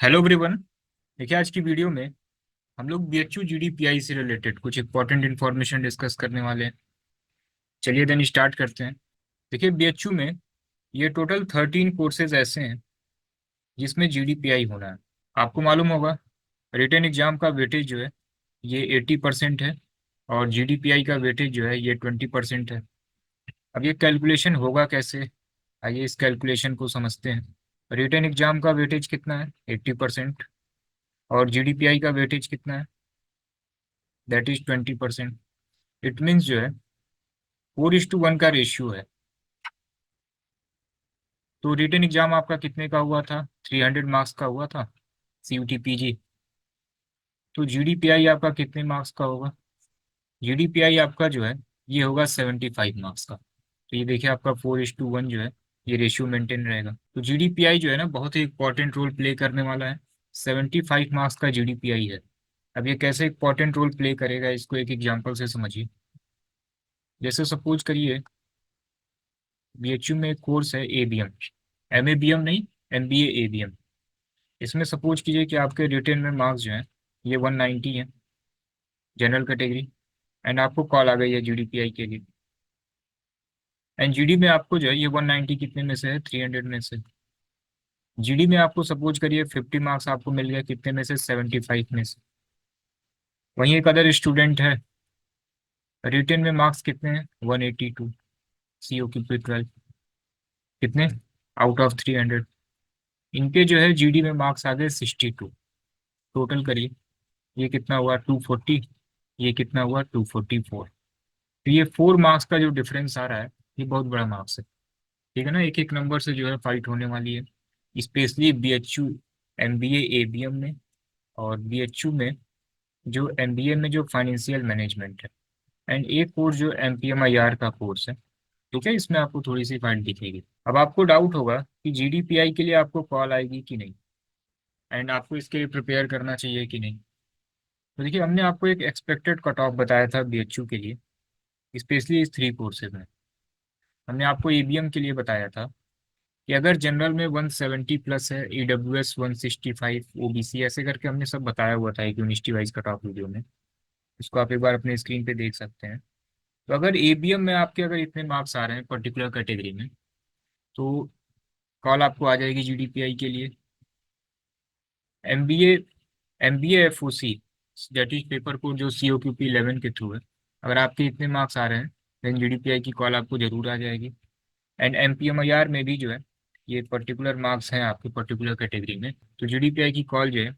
Hello everyone. देखिए आज की वीडियो में हम लोग बीएचयू जीडीपीआई से रिलेटेड कुछ इंपॉर्टेंट इन्फॉर्मेशन डिस्कस करने वाले हैं। चलिए देन स्टार्ट करते हैं। देखिए बीएचयू में ये टोटल 13 कोर्सेज ऐसे हैं जिसमें जीडीपीआई होना है। आपको मालूम होगा रिटन एग्जाम का वेटेज जो है ये 80% है और जीडीपीआई का वेटेज जो है ये 20% है। अब ये कैलकुलेशन होगा कैसे, आइए इस कैलकुलेशन को समझते हैं। रिटन एग्जाम का वेटेज कितना है 80% और जीडीपीआई का वेटेज कितना है दैट इज 20%। इट मीन्स जो है 4:1 का रेशियो है। तो रिटन एग्जाम आपका कितने का हुआ था, 300 मार्क्स का हुआ था सीयूटी पीजी। तो जीडीपीआई आपका कितने मार्क्स का होगा, जीडीपीआई आपका जो है ये होगा 75 मार्क्स का। तो ये देखिए आपका 4:1 जो है ये रेशियो मेंटेन रहेगा। तो जीडीपीआई जो है ना बहुत ही इंपॉर्टेंट रोल प्ले करने वाला है। 75 मार्क्स का जीडीपीआई है। अब ये कैसे इंपॉर्टेंट रोल प्ले करेगा इसको एक एग्जाम्पल से समझिए। जैसे सपोज करिए बीएचयू में एक कोर्स है एबीएम, एमएबीएम नहीं, एमबीए एबीएम। इसमें सपोज कीजिए कि आपके रिटेन में मार्क्स जो हैं ये 190 है जनरल कैटेगरी, एंड आपको कॉल आ गई है जीडीपीआई के लिए। एंड जीडी में आपको जो है ये 190 कितने में से है, 300 में से। जीडी में आपको सपोज करिए 50 मार्क्स आपको मिल गया कितने में से, 75 में से। वहीं एक अदर स्टूडेंट है, रिटेन में मार्क्स कितने हैं 182, सीओ की P12 कितने आउट ऑफ 300। इनके जो है जीडी में मार्क्स आ गए 62। टोटल करिए ये कितना हुआ 240, ये कितना हुआ 244। तो ये 4 मार्क्स का जो डिफरेंस आ रहा है ये बहुत बड़ा मार्क्स है। ठीक है ना, एक एक नंबर से जो है फाइट होने वाली है, स्पेशली बीएचयू एमबीए एबीएम में, और बीएचयू में जो एमबीए में जो फाइनेंशियल मैनेजमेंट है, एंड एक कोर्स जो एमपीएमआईआर का कोर्स है। ठीक है, इसमें आपको थोड़ी सी फाइट दिखेगी। अब आपको डाउट होगा कि जीडीपीआई के लिए आपको कॉल आएगी कि नहीं, एंड आपको इसके लिए प्रिपेयर करना चाहिए कि नहीं। तो देखिए हमने आपको एक एक्सपेक्टेड कट ऑफ बताया था बीएचयू के लिए, स्पेशली इस 3 कोर्सेज में। हमने आपको ईबीएम के लिए बताया था कि अगर जनरल में 170 प्लस है, ईडब्ल्यूएस 165, ओबीसी ऐसे करके हमने सब बताया हुआ था एक university wise cut off video में। इसको आप एक बार अपने स्क्रीन पे देख सकते हैं। तो अगर एबीएम में आपके अगर इतने मार्क्स आ रहे हैं पर्टिकुलर कैटेगरी में, तो कॉल आपको आ जाएगी जीडीपीआई के लिए। MBA MBA FOC that is paper code जो सीओक्यूपी 11 के थ्रू है, अगर आपके इतने मार्क्स आ रहे हैं देन जीडीपीआई की कॉल आपको जरूर आ जाएगी। एंड एमपीएमआईआर में भी जो है ये पर्टिकुलर मार्क्स हैं आपके पर्टिकुलर कैटेगरी में, तो जीडीपीआई की कॉल जो है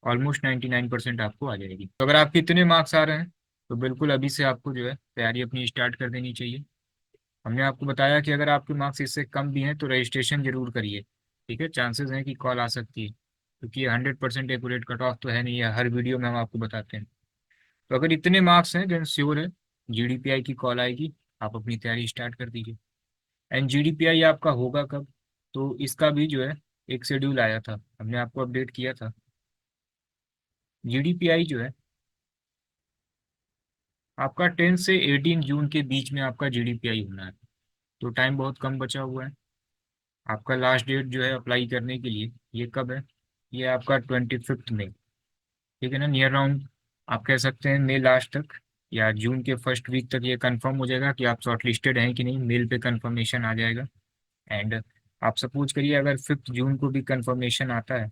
ऑलमोस्ट 99% आपको आ जाएगी। तो अगर आपके इतने मार्क्स आ रहे हैं तो बिल्कुल अभी से आपको जो है तैयारी अपनी स्टार्ट कर देनी चाहिए। हमने आपको बताया कि अगर आपके मार्क्स इससे कम भी हैं तो रजिस्ट्रेशन जरूर करिए। ठीक है, चांसेस हैं कि कॉल आ सकती है, क्योंकि 100% एक्यूरेट कट ऑफ तो है नहीं है, हर वीडियो में हम आपको बताते हैं। तो अगर इतने मार्क्स हैं देन श्योर है जीडीपीआई की कॉल आएगी, आप अपनी तैयारी स्टार्ट कर दीजिए। एंड जीडीपीआई आपका होगा कब, तो इसका भी जो है एक शेड्यूल आया था, हमने आपको अपडेट किया था। जीडीपीआई जो है आपका 10 से 18 जून के बीच में आपका जीडीपीआई होना है। तो टाइम बहुत कम बचा हुआ है। आपका लास्ट डेट जो है अप्लाई करने के लिए ये कब है, ये आपका 25 मई। ठीक है ना, नियर राउंड आप कह सकते हैं मई लास्ट तक या जून के फर्स्ट वीक तक ये कंफर्म हो जाएगा कि आप शॉर्टलिस्टेड हैं कि नहीं, मेल पे कंफर्मेशन आ जाएगा। एंड आप सपोज करिए अगर 5 जून को भी कंफर्मेशन आता है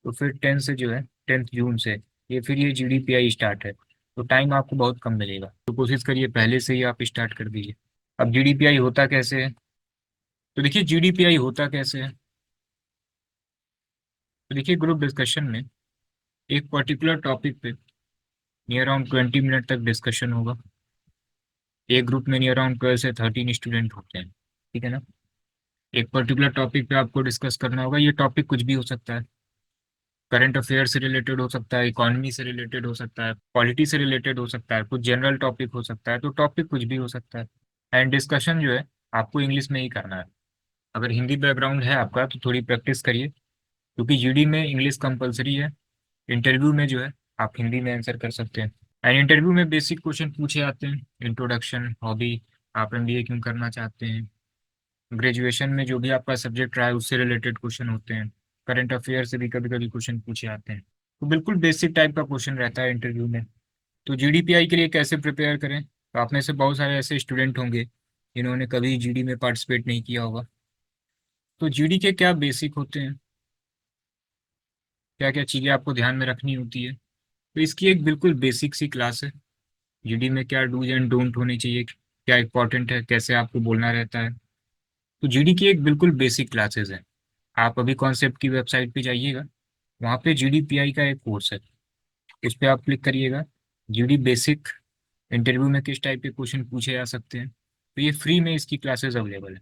तो फिर 10 से जो है 10 जून से ये फिर ये जीडीपीआई स्टार्ट है। तो टाइम आपको बहुत कम मिलेगा, तो कोशिश करिए पहले से ही आप स्टार्ट कर दीजिए। अब जीडीपीआई होता कैसे है, तो देखिए जीडीपीआई होता कैसे है। तो देखिए ग्रुप डिस्कशन में एक पर्टिकुलर टॉपिक पे नियर अराउंड 20 मिनट तक डिस्कशन होगा। एक ग्रुप में नियर अराउंड 12 से 13 स्टूडेंट होते हैं। ठीक है ना, एक पर्टिकुलर टॉपिक पे आपको डिस्कस करना होगा। ये टॉपिक कुछ भी हो सकता है, करंट अफेयर से रिलेटेड हो सकता है, इकोनॉमी से रिलेटेड हो सकता है, पॉलिटी से रिलेटेड हो सकता है, कुछ जनरल टॉपिक हो सकता है। तो टॉपिक कुछ भी हो सकता है। एंड डिस्कशन जो है आपको इंग्लिश में ही करना है। अगर हिंदी बैकग्राउंड है आपका तो थोड़ी प्रैक्टिस करिए, क्योंकि जीडी में इंग्लिश कंपलसरी है। इंटरव्यू में जो है आप हिंदी में आंसर कर सकते हैं। एंड इंटरव्यू में बेसिक क्वेश्चन पूछे जाते हैं, इंट्रोडक्शन, हॉबी, आप एमबीए क्यों करना चाहते हैं, ग्रेजुएशन में जो भी आपका सब्जेक्ट रहा है उससे रिलेटेड क्वेश्चन होते हैं। करंट अफेयर से भी कभी कभी क्वेश्चन पूछे जाते हैं। तो बिल्कुल बेसिक टाइप का क्वेश्चन रहता है इंटरव्यू में। तो जीडीपीआई के लिए कैसे प्रिपेयर करें, तो आप में से बहुत सारे ऐसे स्टूडेंट होंगे जिन्होंने कभी जीडी में पार्टिसिपेट नहीं किया होगा। तो जीडी के क्या बेसिक होते हैं, क्या क्या चीज़ें आपको ध्यान में रखनी होती है, तो इसकी एक बिल्कुल बेसिक सी क्लास है। जीडी में क्या डूज एंड डोंट होने चाहिए, क्या इंपॉर्टेंट है, कैसे आपको बोलना रहता है। तो जीडी की एक बिल्कुल बेसिक क्लासेस है। आप अभी कॉन्सेप्ट की वेबसाइट पे जाइएगा, वहाँ पे जीडीपीआई का एक कोर्स है, उस पर आप क्लिक करिएगा। जीडी बेसिक, इंटरव्यू में किस टाइप के क्वेश्चन पूछे जा सकते हैं, तो ये फ्री में इसकी क्लासेस अवेलेबल है।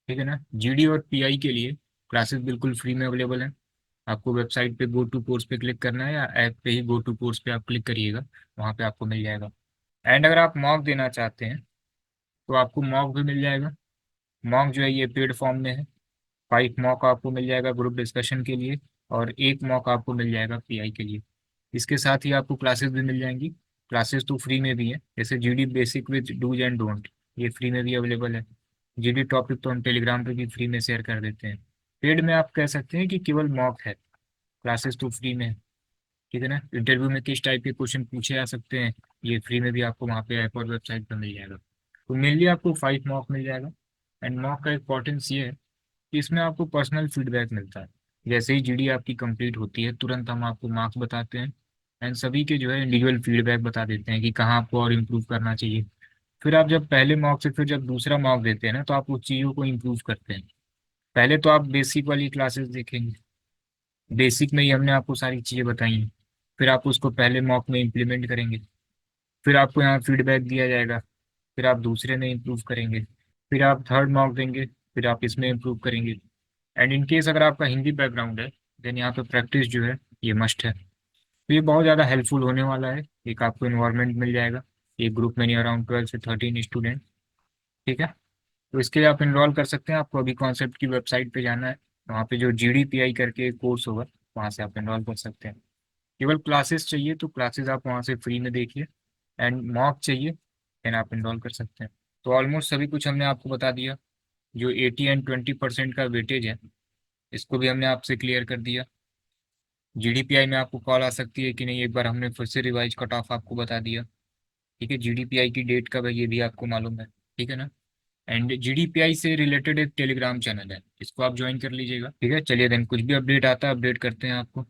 ठीक है ना, जीडी और पीआई के लिए क्लासेस बिल्कुल फ्री में अवेलेबल है। आपको वेबसाइट पे गो टू कोर्स पे क्लिक करना है, या ऐप पे ही गो टू कोर्स पे आप क्लिक करिएगा, वहाँ पे आपको मिल जाएगा। एंड अगर आप मॉक देना चाहते हैं तो आपको मॉक भी मिल जाएगा। मॉक जो है ये पेड फॉर्म में है। 5 मॉक आपको मिल जाएगा ग्रुप डिस्कशन के लिए, और 1 मॉक आपको मिल जाएगा पीआई के लिए। इसके साथ ही आपको क्लासेस भी मिल जाएंगी। क्लासेस तो फ्री में भी है, जैसे GD basic with do's and don't, ये फ्री में भी अवेलेबल है। जीडी टॉपिक तो हम टेलीग्राम पे भी फ्री में शेयर कर देते हैं। पेड में आप कह सकते हैं कि केवल मॉक है, क्लासेस तो फ्री में है। ठीक है ना, इंटरव्यू में किस टाइप के क्वेश्चन पूछे जा सकते हैं, ये फ्री में भी आपको वहाँ पे ऐप और वेबसाइट पर मिल जाएगा। तो मेनली आपको 5 मॉक मिल जाएगा। एंड मॉक का इंपॉर्टेंस ये है कि इसमें आपको पर्सनल फीडबैक मिलता है। जैसे ही जीडी आपकी कंप्लीट होती है, तुरंत हम आपको मार्क्स बताते हैं, एंड सभी के जो है इंडिविजुअल फीडबैक बता देते हैं कि कहाँ आपको और इम्प्रूव करना चाहिए। फिर आप जब पहले मॉक से फिर जब दूसरा मॉक देते हैं ना, तो आप उस चीज़ों को इम्प्रूव करते हैं। पहले तो आप बेसिक वाली क्लासेस देखेंगे, बेसिक में ही हमने आपको सारी चीज़ें बताई हैं। फिर आप उसको पहले मॉक में इम्प्लीमेंट करेंगे, फिर आपको यहाँ फीडबैक दिया जाएगा, फिर आप दूसरे में इम्प्रूव करेंगे, फिर आप थर्ड मॉक देंगे, फिर आप इसमें इम्प्रूव करेंगे। एंड इन केस अगर आपका हिंदी बैकग्राउंड है, देन यहाँ पे प्रैक्टिस जो है ये मस्ट है। तो ये बहुत ज़्यादा हेल्पफुल होने वाला है। एक आपको इन्वायरमेंट मिल जाएगा, एक ग्रुप में नहीं अराउंड 12 से 13 स्टूडेंट। ठीक है, तो इसके लिए आप इनरोल कर सकते हैं। आपको अभी कॉन्सेप्ट की वेबसाइट पे जाना है, वहाँ पे जो जीडीपीआई करके कोर्स होगा, वहाँ से आप इनरोल कर सकते हैं। केवल क्लासेस चाहिए तो क्लासेस आप वहाँ से फ्री में देखिए, एंड मॉक चाहिए देन आप इनरोल कर सकते हैं। तो ऑलमोस्ट सभी कुछ हमने आपको बता दिया। जो 80 एंड 20% का वेटेज है, इसको भी हमने आपसे क्लियर कर दिया। जीडीपीआई में आपको कॉल आ सकती है कि नहीं, एक बार हमने फिर से रिवाइज कट ऑफ आपको बता दिया। ठीक है, जीडीपीआई की डेट कब है ये भी आपको मालूम है। ठीक है ना, एंड जीडीपीआई से रिलेटेड एक टेलीग्राम चैनल है, इसको आप ज्वाइन कर लीजिएगा। ठीक है, चलिए देन कुछ भी अपडेट आता है अपडेट करते हैं आपको।